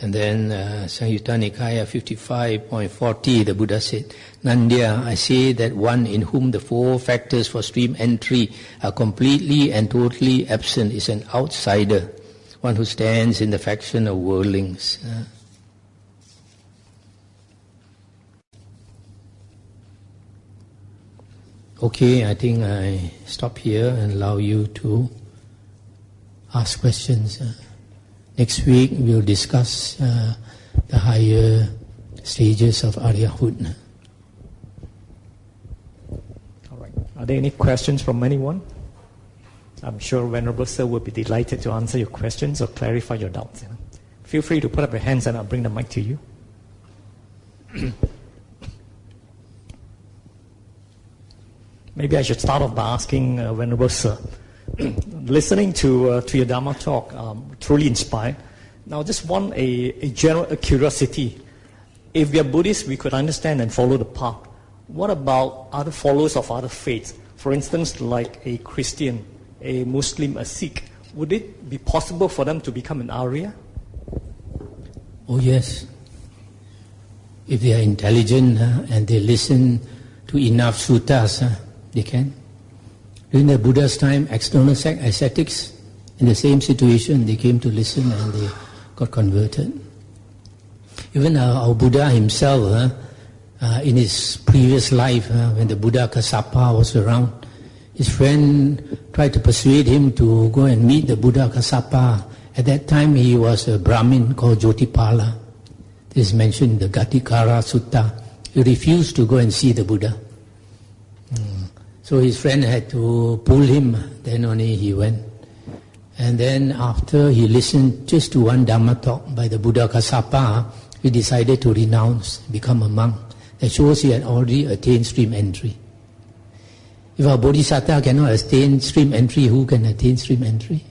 And then Samyutta Nikaya 55.40, the Buddha said, Nandya, I say that one in whom the four factors for stream entry are completely and totally absent is an outsider, one who stands in the faction of worldlings. Okay, I think I stop here and allow you to ask questions. Next week we'll discuss the higher stages of Aryahood. All right. Are there any questions from anyone? I'm sure Venerable Sir will be delighted to answer your questions or clarify your doubts. Feel free to put up your hands and I'll bring the mic to you. Maybe I should start off by asking Venerable Sir. Listening to your Dharma talk, truly inspired. Now, just want a general curiosity. If we are Buddhists, we could understand and follow the path. What about other followers of other faiths? For instance, like a Christian, a Muslim, a Sikh. Would it be possible for them to become an Arya? Oh yes. If they are intelligent and they listen to enough suttas, they can. During the Buddha's time, external ascetics, in the same situation, they came to listen and they got converted. Even our Buddha himself, in his previous life, when the Buddha Kassapa was around, his friend tried to persuade him to go and meet the Buddha Kassapa. At that time, he was a Brahmin called Jotipala. This is mentioned in the Gatikara Sutta. He refused to go and see the Buddha. So his friend had to pull him, then only he went. And then after he listened just to one Dhamma talk by the Buddha Kassapa, he decided to renounce, become a monk. That shows he had already attained stream entry. If a Bodhisattva cannot attain stream entry, who can attain stream entry?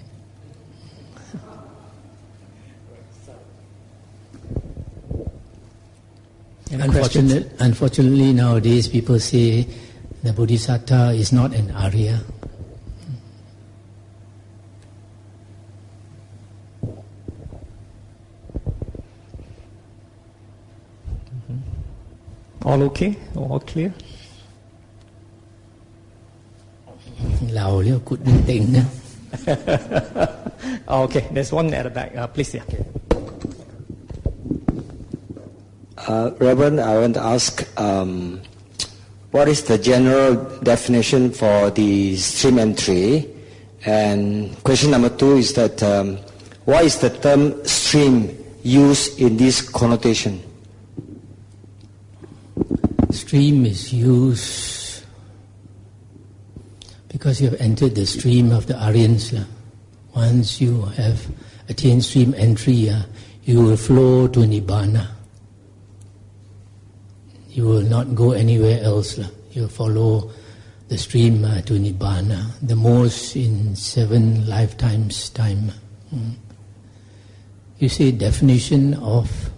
Unfortunately, nowadays people say the Bodhisattva is not an Arya. All okay? All clear? Okay, there's one at the back. Please, yeah. Reverend, I want to ask, what is the general definition for the stream entry? And question number 2 is that, why is the term stream used in this connotation? Stream is used because you have entered the stream of the Aryans. Once you have attained stream entry, you will flow to Nibbana. You will not go anywhere else. You will follow the stream to Nibbana, the most in 7 lifetimes time. You see definition of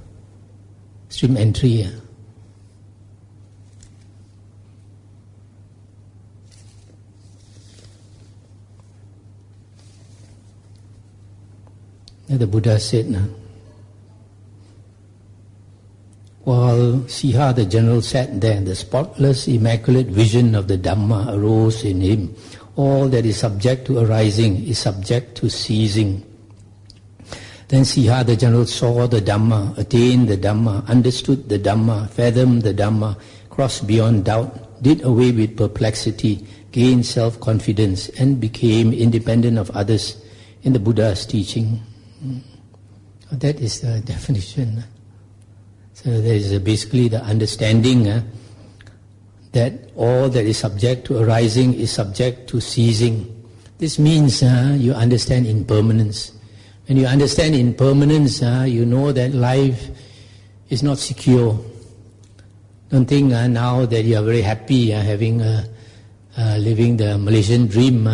stream entry. The Buddha said, while Siha the general sat there, the spotless, immaculate vision of the Dhamma arose in him. All that is subject to arising is subject to ceasing. Then Siha the general saw the Dhamma, attained the Dhamma, understood the Dhamma, fathomed the Dhamma, crossed beyond doubt, did away with perplexity, gained self-confidence, and became independent of others in the Buddha's teaching. That is the definition. So there is basically the understanding that all that is subject to arising is subject to ceasing. This means you understand impermanence. When you understand impermanence, you know that life is not secure. Don't think now that you are very happy having living the Malaysian dream.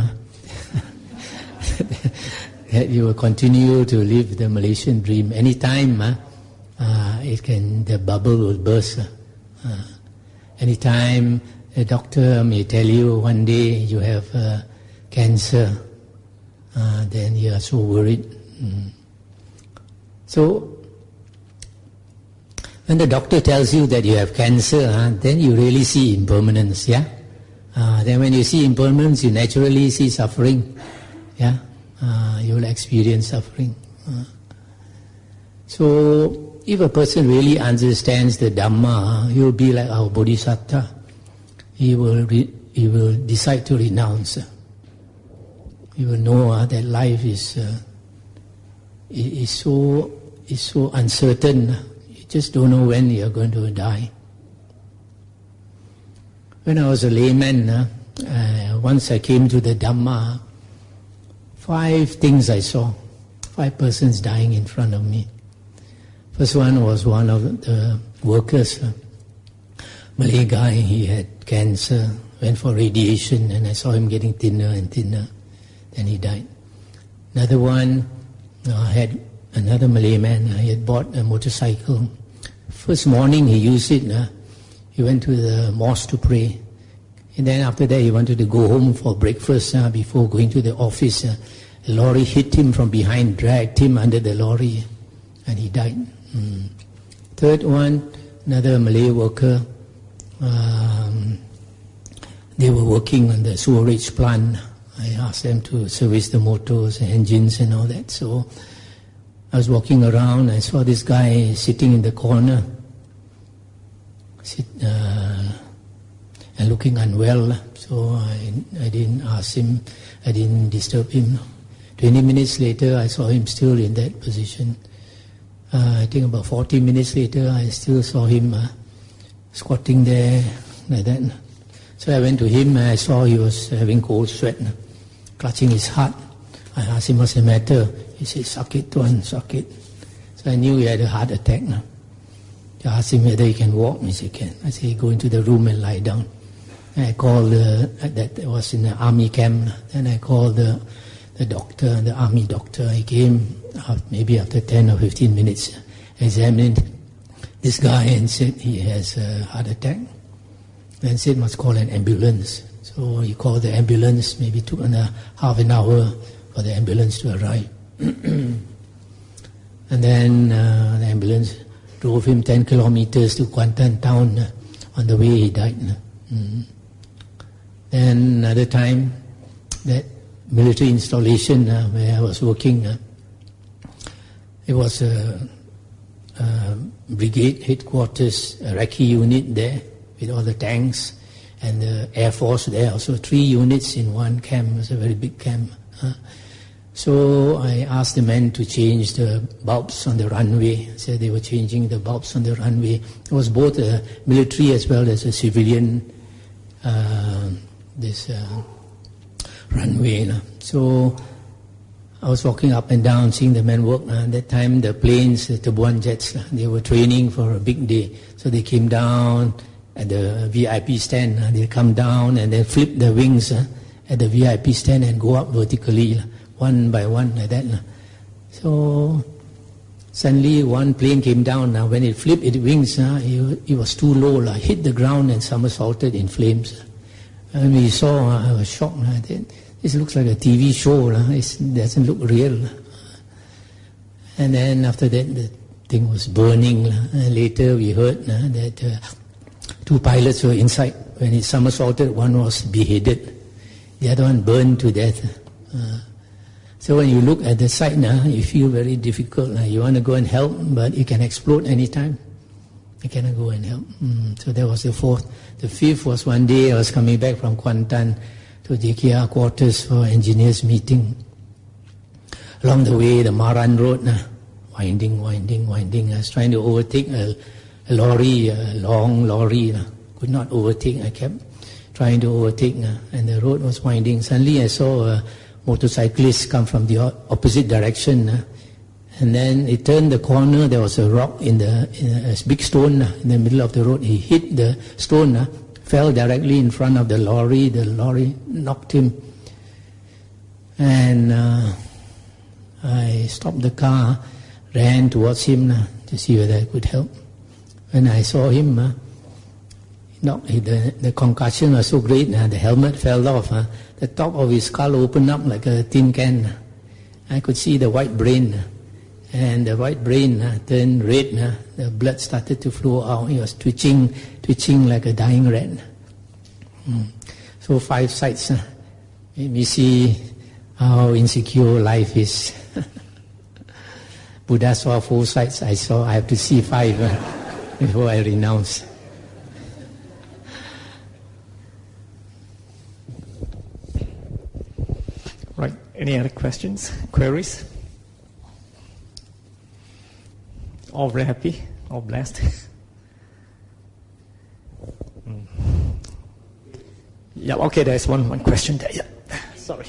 That you will continue to live the Malaysian dream. Anytime the bubble will burst. Anytime a doctor may tell you one day you have cancer, then you are so worried. So When the doctor tells you that you have cancer, then you really see impermanence, yeah? Then when you see impermanence, you naturally see suffering, yeah? You will experience suffering. So, if a person really understands the Dhamma, he will be like our Bodhisattva. He will decide to renounce. He will know that life is so uncertain. You just don't know when you are going to die. When I was a layman, once I came to the Dhamma, 5 things I saw. 5 persons dying in front of me. First one was one of the workers, Malay guy. He had cancer, went for radiation, and I saw him getting thinner and thinner. Then he died. Another one had another Malay man. He had bought a motorcycle. First morning he used it. He went to the mosque to pray. And then after that he wanted to go home for breakfast before going to the office. A lorry hit him from behind, dragged him under the lorry, and he died. Third one, another Malay worker. They were working on the sewerage plant. I asked them to service the motors, engines and all that. So I was walking around, I saw this guy sitting in the corner and looking unwell. So I didn't ask him, I didn't disturb him. 20 minutes later, I saw him still in that position. I think about 40 minutes later, I still saw him squatting there like that. So I went to him, and I saw he was having cold sweat, clutching his heart. I asked him, what's the matter? He said, suck it, Tuan, suck it. So I knew he had a heart attack. I asked him whether he can walk. He said, can. I said, go into the room and lie down. And I called, that was in the army camp. Then I called the doctor, the army doctor. He came maybe after 10 or 15 minutes, examined this guy and said he has a heart attack. Then said must call an ambulance. So he called the ambulance, maybe took half an hour for the ambulance to arrive. And then the ambulance drove him 10 kilometers to Kuantan town. On the way he died. Then another time, that military installation where I was working, it was a brigade headquarters, a recce unit there with all the tanks, and the Air Force there, also 3 units in one camp. It was a very big camp. So I asked the men to change the bulbs on the runway. So they were changing the bulbs on the runway. It was both a military as well as a civilian runway. So I was walking up and down, seeing the men work. At that time, the planes, the Tebuan jets, they were training for a big day. So they came down at the VIP stand. They come down and then flip the wings at the VIP stand and go up vertically, one by one, like that. So suddenly one plane came down. When it flipped its wings, it was too low, hit the ground and somersaulted in flames. When we saw, I was shocked. This looks like a TV show. It doesn't look real. And then after that, the thing was burning. Later we heard that 2 pilots were inside. When it somersaulted, one was beheaded. The other one burned to death. So when you look at the site now, you feel very difficult. You want to go and help, but it can explode anytime. You cannot go and help. So that was the 4th. The 5th was one day I was coming back from Kuantan to JKR quarters for engineers meeting. Along the way, the Maran Road, winding. I was trying to overtake a lorry, a long lorry. Could not overtake. I kept trying to overtake, and the road was winding. Suddenly I saw a motorcyclist come from the opposite direction. And then he turned the corner. There was a rock a big stone in the middle of the road. He hit the stone, fell directly in front of the lorry. The lorry knocked him. And I stopped the car, ran towards him to see whether I could help. When I saw him, the concussion was so great, the helmet fell off. The top of his skull opened up like a tin can. I could see the white brain. and the right brain turned red. The blood started to flow out. He was twitching like a dying rat. So 5 sights. Let me see how insecure life is. Buddha saw 4 sights. I have to see 5 before I renounce. Right. Any other questions, queries? All very happy, all blessed. Yeah, okay, there's one question there. Yeah. Sorry.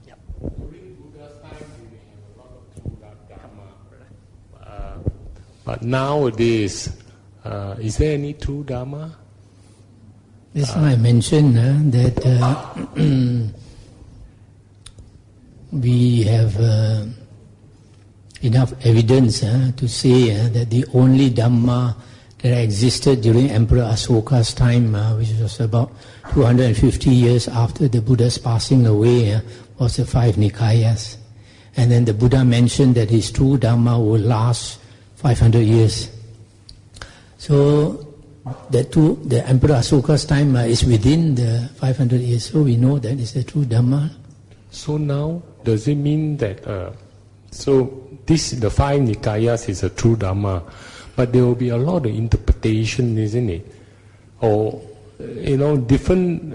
Yep. During Buddha's time, we have a lot of true Dharma. But nowadays, is there any true Dharma? That's why I mentioned that we have enough evidence to say that the only Dhamma that existed during Emperor Asoka's time, which was about 250 years after the Buddha's passing away, was the 5 Nikayas. And then the Buddha mentioned that his true Dhamma will last 500 years. So the Emperor Asoka's time is within the 500 years, so we know that is the true Dhamma. So now, does it mean that, the 5 Nikayas is a true Dhamma, but there will be a lot of interpretation, isn't it? Or, different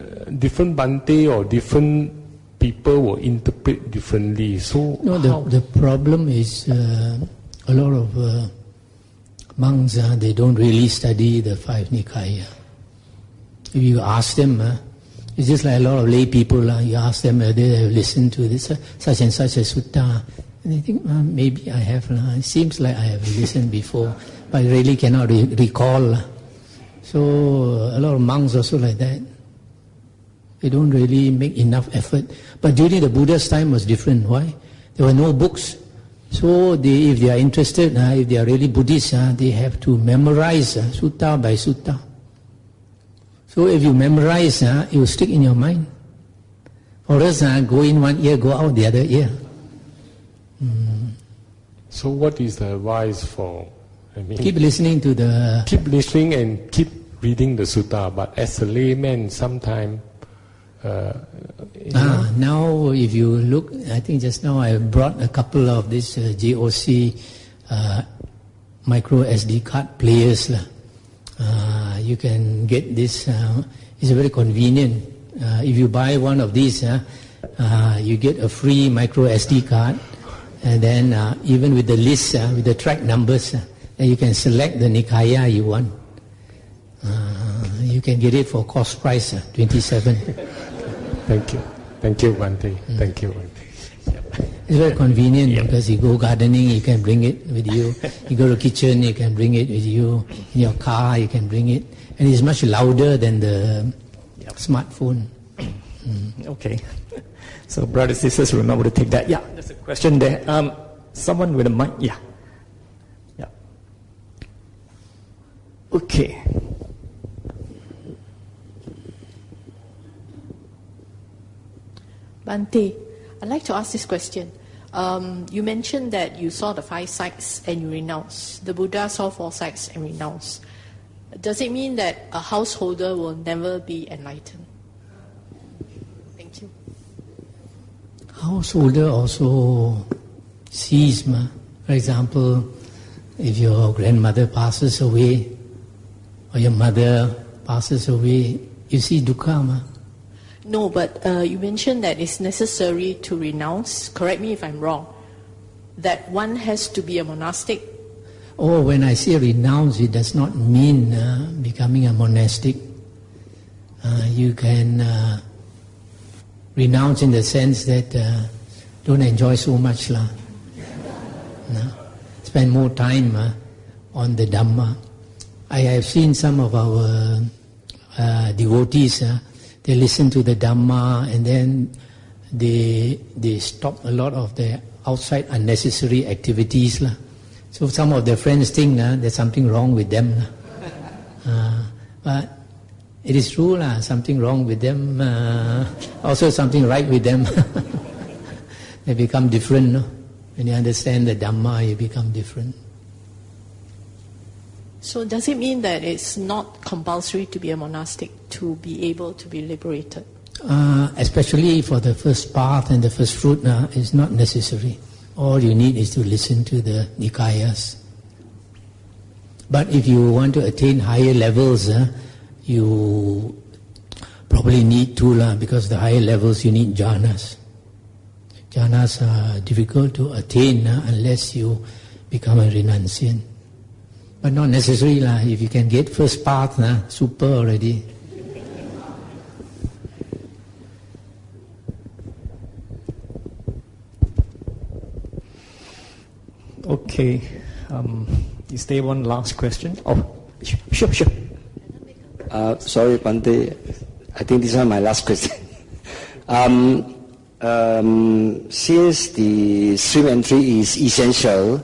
Bhante or different people will interpret differently. So no, the problem is a lot of monks, they don't really study the 5 Nikaya. If you ask them, it's just like a lot of lay people, you ask them whether they have listened to this, such and such a sutta, and they think, maybe I have. It seems like I have listened before, but I really cannot recall. So a lot of monks also like that. They don't really make enough effort. But during the Buddha's time was different. Why? There were no books. So if they are interested, if they are really Buddhists, they have to memorize sutta by sutta. So if you memorize, it will stick in your mind. For us, go in one ear, go out the other ear. So what is the advice for? Keep listening to the... Keep listening and keep reading the sutta, but as a layman, sometimes... now if you look, I think just now I brought a couple of these JOC micro SD card players. You can get this, it's very convenient. If you buy one of these, you get a free micro SD card, and then even with the list, with the track numbers, you can select the Nikaya you want. You can get it for cost price, 27. Thank you. Thank you, Bhante. Thank you, Bhante. It's very convenient because you go gardening, you can bring it with you. You go to the kitchen, you can bring it with you. In your car, you can bring it. And it's much louder than the smartphone. Okay. So brothers and sisters, remember to take that. Yeah, there's a question there. Someone with a mic. Yeah. Yeah. Okay. Bhante, I'd like to ask this question. You mentioned that you saw the 5 sights and you renounced. The Buddha saw 4 sights and renounced. Does it mean that a householder will never be enlightened? Thank you. Householder also sees. For example, if your grandmother passes away or your mother passes away, you see dukkha. No, but you mentioned that it's necessary to renounce, correct me if I'm wrong, that one has to be a monastic. Oh, when I say renounce, it does not mean becoming a monastic. You can renounce in the sense that don't enjoy so much. Spend more time on the Dhamma. I have seen some of our devotees, they listen to the Dhamma and then they stop a lot of their outside unnecessary activities. So some of their friends think there's something wrong with them. But it is true, something wrong with them, also something right with them. They become different. When you understand the Dhamma, you become different. So does it mean that it's not compulsory to be a monastic to be able to be liberated? Especially for the first path and the first fruit, it's not necessary. All you need is to listen to the Nikayas. But if you want to attain higher levels, you probably need to, because the higher levels you need jhanas. Jhanas are difficult to attain unless you become a renunciant. But not necessarily, if you can get first path, super already. Okay. Is there one last question? Oh, sure. Sorry, Bhante. I think this is my last question. Since the stream entry is essential,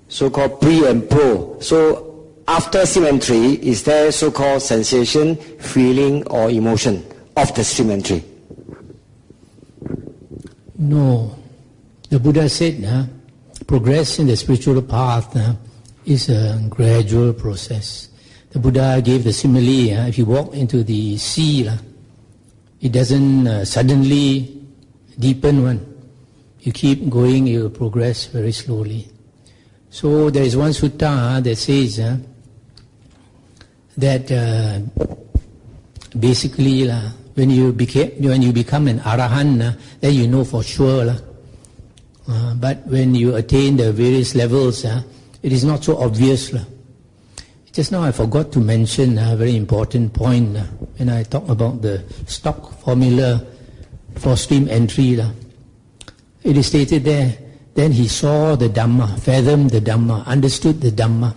so-called pre and pro. So after stream entry, is there so-called sensation, feeling, or emotion of the stream entry? No. The Buddha said, progress in the spiritual path is a gradual process. The Buddha gave the simile, if you walk into the sea, it doesn't suddenly deepen one. You keep going, you progress very slowly. So there is one sutta that says that basically when you become an arahant, then you know for sure. But when you attain the various levels, it is not so obvious. Just now I forgot to mention a very important point when I talk about the stock formula for stream entry. It is stated there, then he saw the Dhamma, fathomed the Dhamma, understood the Dhamma.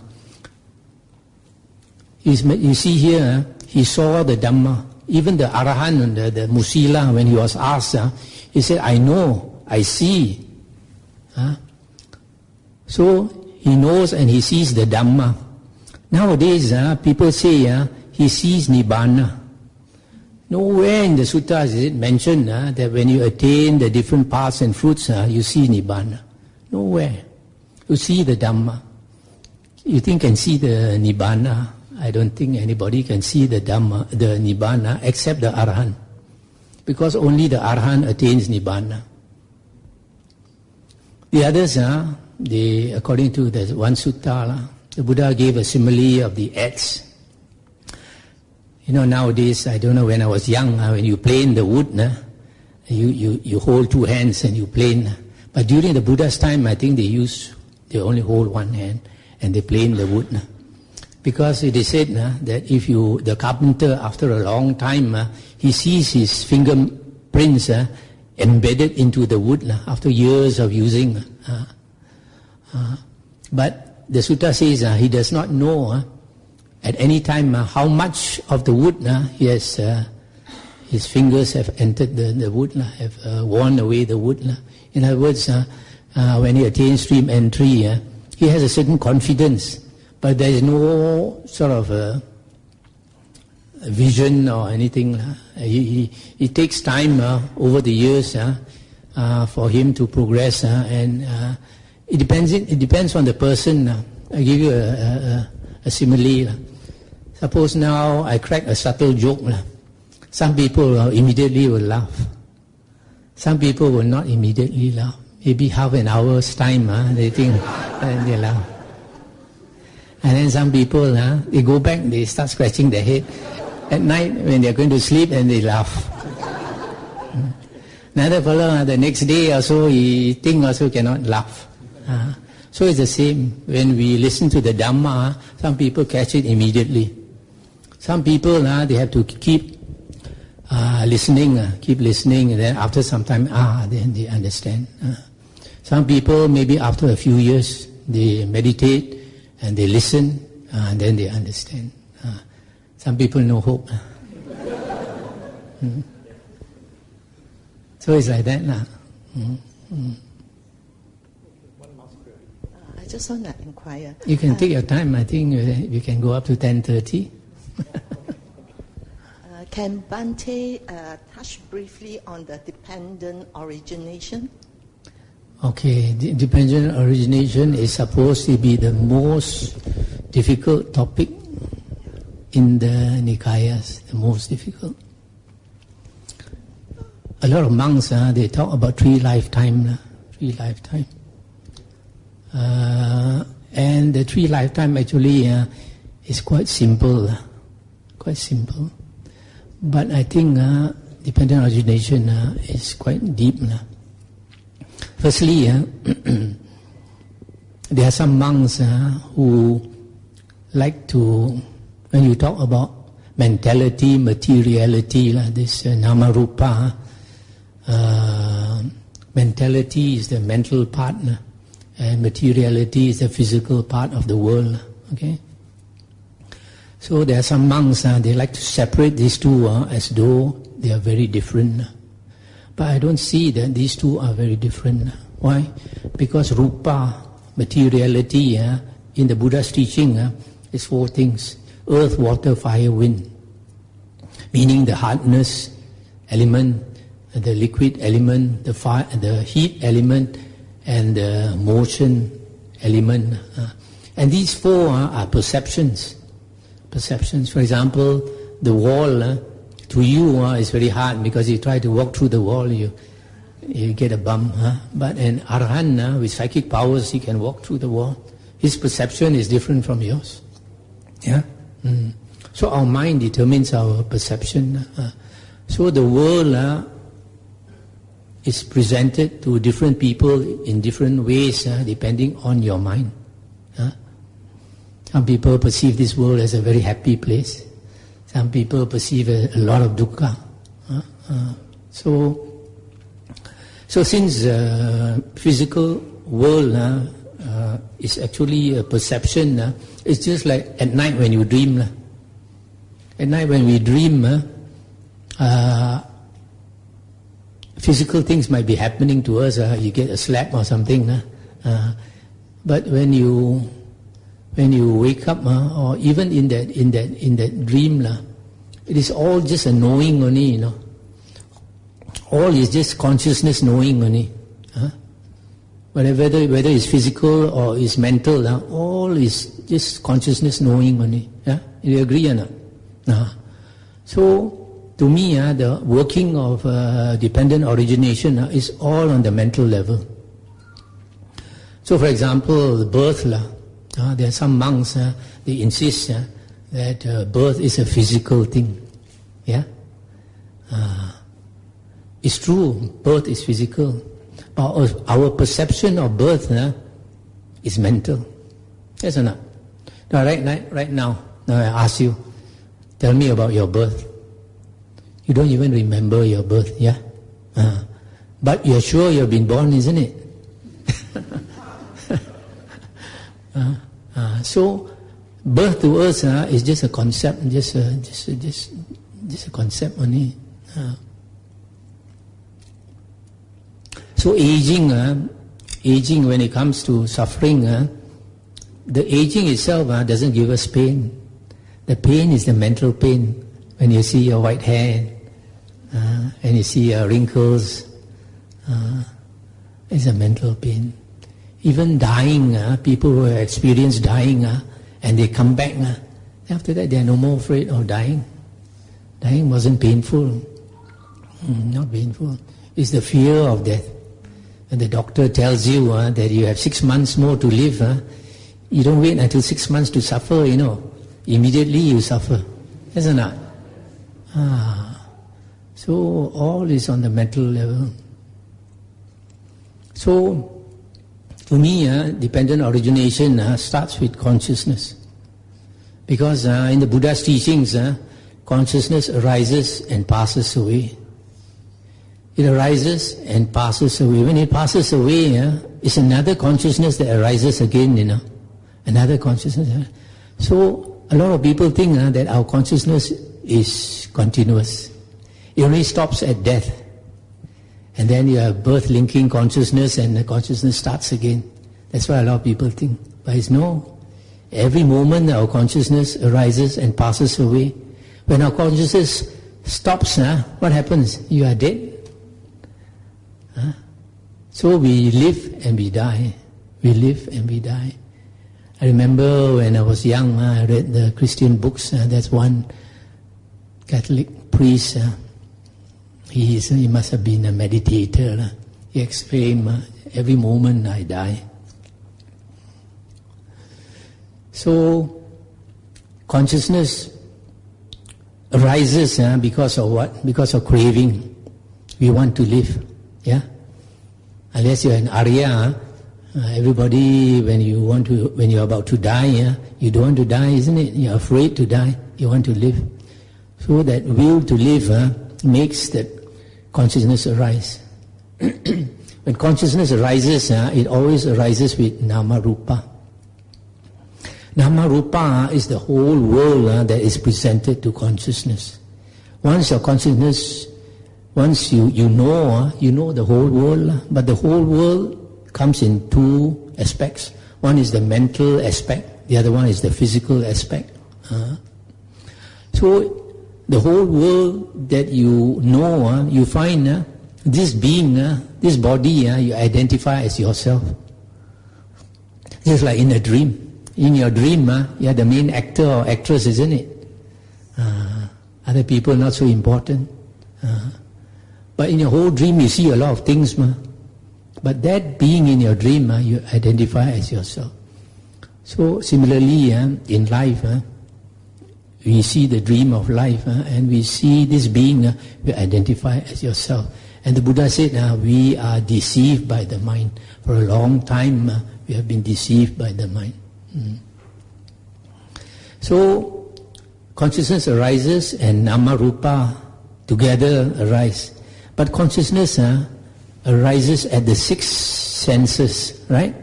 You see here, he saw the Dhamma. Even the Arahant, the Musila, when he was asked, he said, I know, I see. So he knows and he sees the Dhamma. Nowadays, people say he sees Nibbana. Nowhere in the suttas is it mentioned that when you attain the different paths and fruits, you see Nibbana. Nowhere. You see the Dhamma. You think you can see the Nibbana? I don't think anybody can see the Dhamma, the Nibbana, except the Arahant. Because only the Arahant attains Nibbana. The others, they, according to the one sutta, the Buddha gave a simile of the adze. Nowadays, I don't know, when I was young, when you plane the wood, you hold two hands and you plane. But during the Buddha's time, I think they only hold one hand and they plane the wood. Because it is said that if the carpenter, after a long time, he sees his fingerprints embedded into the wood after years of using. But the sutta says he does not know at any time how much of the wood his fingers have entered the wood, have worn away the wood. In other words, when he attains stream entry, he has a certain confidence, but there is no sort of vision or anything. It takes time over the years for him to progress, and it depends on the person. I give you a simile. Suppose now I crack a subtle joke. Some people immediately will laugh. Some people will not immediately laugh. Maybe half an hour's time, they think, and they laugh. And then some people, they go back, they start scratching their head. At night, when they're going to sleep, and they laugh. Another fellow, the next day also, he think also cannot laugh. So it's the same. When we listen to the Dhamma, some people catch it immediately. Some people, they have to keep listening, and then after some time, then they understand. Some people, maybe after a few years, they meditate and they listen, and then they understand. Some people no hope. So it's like that. I just want to inquire. You can take your time. I think you can go up to 10:30. Can Bhante touch briefly on the dependent origination? Okay, the dependent origination is supposed to be the most difficult topic in the Nikayas, the most difficult. A lot of monks, they talk about 3 lifetime. 3 lifetime. And the 3 lifetime actually is quite simple. Quite simple. But I think dependent origination is quite deep. Firstly, there are some monks who like to, when you talk about mentality, materiality, this nama rupa, mentality is the mental part, and materiality is the physical part of the world. Okay. So there are some monks, they like to separate these two as though they are very different. But I don't see that these two are very different. Why? Because rupa, materiality, in the Buddha's teaching is 4 things: earth, water, fire, wind. Meaning the hardness element, the liquid element, the fire, the heat element, and the motion element. And these 4 are perceptions. Perceptions. For example, the wall to you is very hard because you try to walk through the wall, you get a bump. But an arahant with psychic powers, he can walk through the wall. His perception is different from yours. Yeah. So our mind determines our perception. So the world is presented to different people in different ways, depending on your mind. Some people perceive this world as a very happy place. Some people perceive a lot of dukkha. So since physical world is actually a perception, it's just like at night when you dream. At night when we dream, physical things might be happening to us. You get a slap or something. But when you wake up, or even in that dream, it is all just a knowing only. All is just consciousness knowing only. Whether it's physical or it's mental, all is just consciousness knowing only. You agree or not? So to me, the working of dependent origination is all on the mental level. So for example, the birth, there are some monks, they insist that birth is a physical thing. Yeah? It's true, birth is physical. But our perception of birth is mental. Yes or not? Now, right now, I ask you, tell me about your birth. You don't even remember your birth, yeah? But you're sure you've been born, isn't it? So, birth to us is just a concept, just a concept only. So aging when it comes to suffering, the aging itself doesn't give us pain. The pain is the mental pain. When you see your white hair, and you see your wrinkles, it's a mental pain. Even dying, people who have experienced dying, and they come back, after that they are no more afraid of dying. Dying wasn't painful. Not painful. It's the fear of death. And the doctor tells you that you have 6 months more to live, you don't wait until 6 months to suffer, Immediately you suffer. Isn't it? So all is on the mental level. So, to me, dependent origination starts with consciousness. Because in the Buddha's teachings, consciousness arises and passes away. It arises and passes away. When it passes away, it's another consciousness that arises again, Another consciousness. So, a lot of people think that our consciousness is continuous. It only stops at death. And then you have birth linking consciousness and the consciousness starts again. That's what a lot of people think. But it's no. Every moment our consciousness arises and passes away. When our consciousness stops, what happens? You are dead. So we live and we die. We live and we die. I remember when I was young, I read the Christian books. There's one Catholic priest. He must have been a meditator. He explained, every moment I die. So consciousness arises because of what? Because of craving. We want to live. Yeah. Unless you're an Arya, everybody when you're about to die, you don't want to die, isn't it? You're afraid to die. You want to live. So that will to live makes that consciousness arise. When consciousness arises, it always arises with nama rupa. Nama rupa is the whole world that is presented to consciousness. Once your consciousness, once you know the whole world, but the whole world comes in two aspects. One is the mental aspect, the other one is the physical aspect. So the whole world that you know, you find this being, this body, you identify as yourself. Just like in a dream. In your dream, you're the main actor or actress, isn't it? Other people not so important. But in your whole dream, you see a lot of things. But that being in your dream, you identify as yourself. So similarly, in life, we see the dream of life, and we see this being, we identify as yourself. And the Buddha said, we are deceived by the mind. For a long time, we have been deceived by the mind. So, consciousness arises and nama rupa together arise. But consciousness arises at the six senses, right?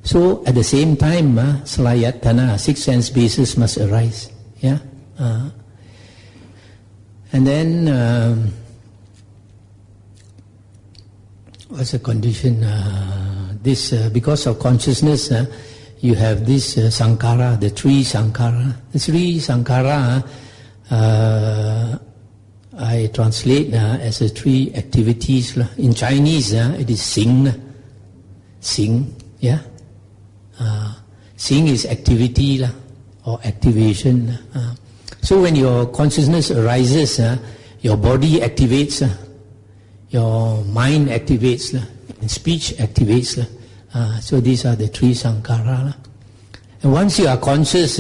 So, at the same time, salayatana, six sense bases must arise. Yeah? And then, what's the condition? Because of consciousness, you have this sankhara, the three sankhara. The three sankhara, I translate as the three activities. In Chinese, it is sing. Sing, yeah? Sing is activity or activation. So when your consciousness arises, your body activates, your mind activates, and speech activates. So these are the three sankhara. And once you are conscious,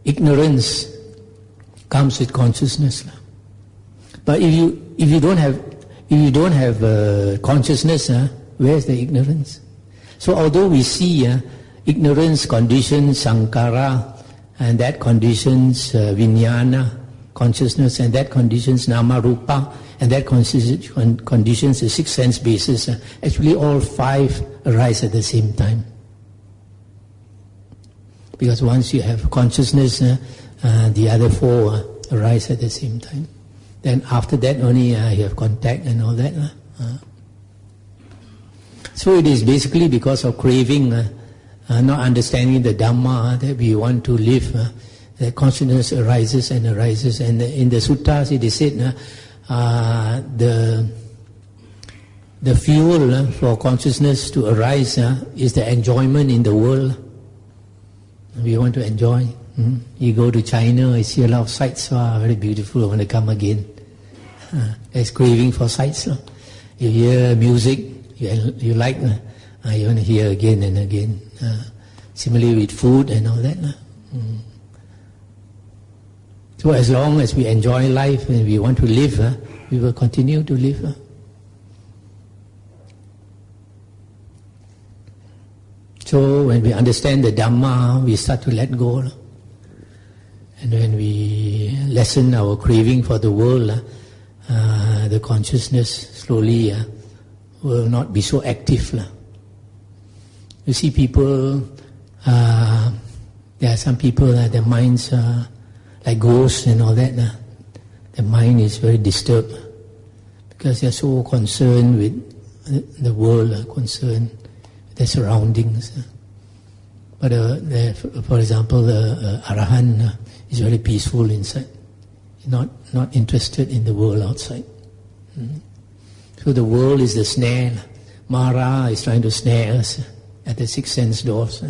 ignorance comes with consciousness. But if you don't have consciousness, where's the ignorance? So although we see ignorance conditions sankhara, and that conditions vijnana, consciousness, and that conditions nama rupa, and that conditions the six sense bases, actually all five arise at the same time. Because once you have consciousness, the other four arise at the same time. Then after that only you have contact and all that. So it is basically because of craving, not understanding the Dhamma, that we want to live, that consciousness arises and arises. And in the suttas it is said, the fuel for consciousness to arise is the enjoyment in the world. We want to enjoy. You go to China, you see a lot of sights, very beautiful, I want to come again. There's craving for sights. You hear music, you like, you want to hear again and again. Similarly with food and all that. So as long as we enjoy life and we want to live, we will continue to live. So when we understand the Dhamma, we start to let go. And when we lessen our craving for the world, the consciousness slowly will not be so active. You see people, there are some people, their minds like ghosts and all that. The mind is very disturbed because they are so concerned with the world, concerned with their surroundings. But for example, the Arahant is very peaceful inside, not interested in the world outside. So the world is the snare, Mara is trying to snare us at the six sense doors.